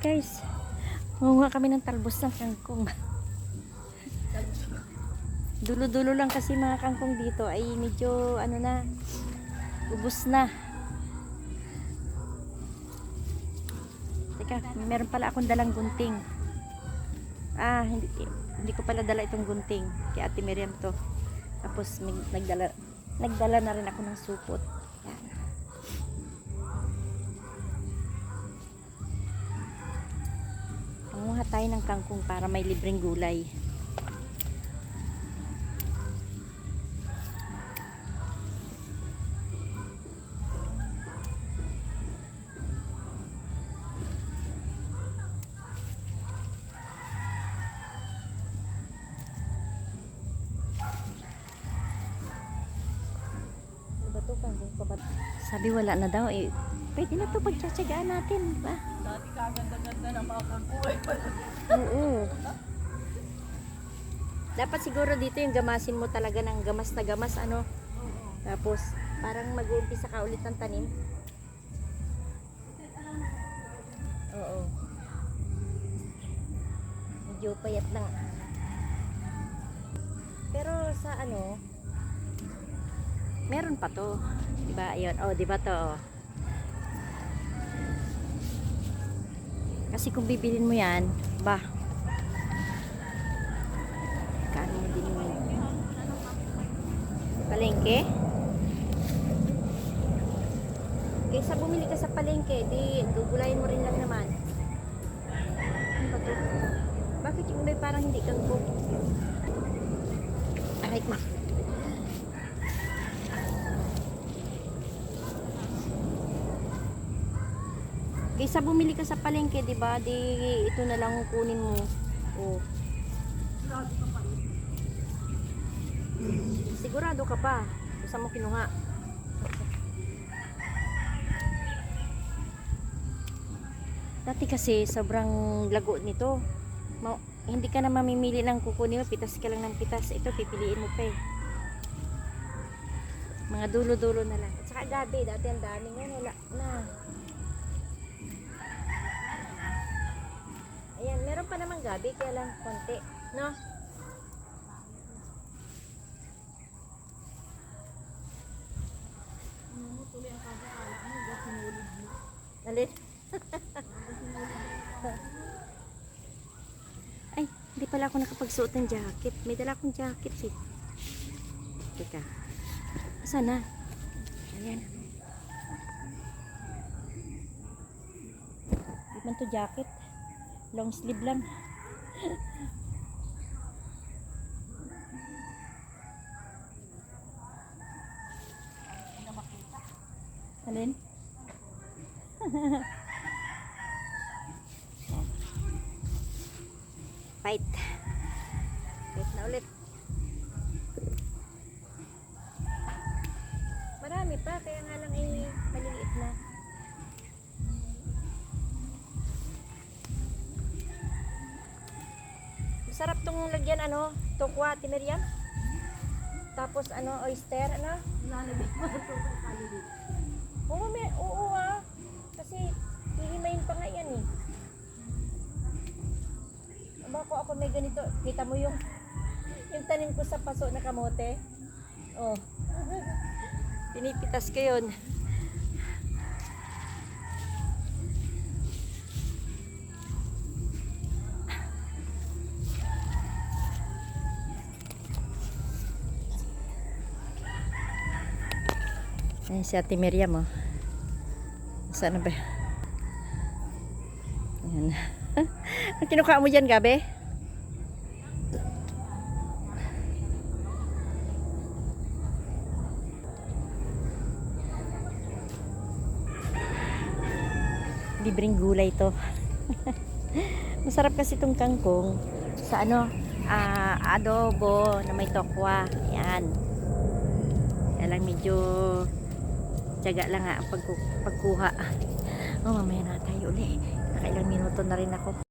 Guys, manguha kami ng talbos ng kangkong. Dulo-dulo lang kasi mga kangkong dito ay medyo ano na, ubos na. Teka, meron pala akong dalang gunting. Hindi ko pala dala itong gunting. Kay Ate Miriam to. Tapos nagdala na rin ako ng supot. Yan. Manguha tayo ng kangkong para may libreng gulay. Sabi wala na daw eh. Pwede na to pagtsatsagaan natin, ba? Dati kaganda-ganda ng mga kangkoy. Oo. Dapat siguro dito yung gamasin mo talaga ng gamas na gamas, ano? Tapos parang mag-uumpisa ka ulit ng tanim. Oo. Medyo payat lang. Pero sa ano, meron pa to. Diba? Ayun. Oh, diba to? Oh. Kasi kung bibilin mo yan, ba? Kano mo din mo? Palengke? Kaysa bumili ka sa palengke, di gugulayin mo rin lang naman. Ano ba to? Bakit yung may parang hindi kangkong? Aray ko. Kaysa bumili ka sa palengke, 'di ba? Di ito na lang kunin mo. Oh. Sigurado ka pa. Saan mo kinuha? Dati kasi sobrang lago nito. Hindi ka na mamimili ng kukunin mo, pitas ka lang ng pitas. Ito pipiliin mo pa eh. Mga dulo-dulo na lang. At saka gabi, dati ang dami ngayon, wala na. Ayan, meron pa namang gabi, kaya lang konti, no? Nalit? Ay, hindi pala ako nakapagsuot ng jacket. May dala akong jacket eh. Teka. Saan na? Ayan. Di man to jacket. Long sleeve lang. Alin? Fight. Fight na ulit. Marami pa, kaya nga lang ay maliliit na. Masarap tong lagyan ano, tokwa, Ate Miriam. Tapos ano, oyster, ano? Lalabit mo ito sa kalibit. Oo ah. Kasi hihimayin pa nga yan eh. Bako ako may ganito. Kita mo yung tanim ko sa paso na kamote. Oh. Pinipitas ko yun. Ayan si Ate Miriam oh. Saan na ba? Ayan. Ang kinukuha mo dyan, gabi? Libreng gulay to. Masarap kasi itong kangkong sa ano, adobo na may tokwa. Yan. Kaya lang medyo tiyaga lang nga ang pagkuha. Oh, mamaya na tayo ulit. Nakailang minuto na rin ako.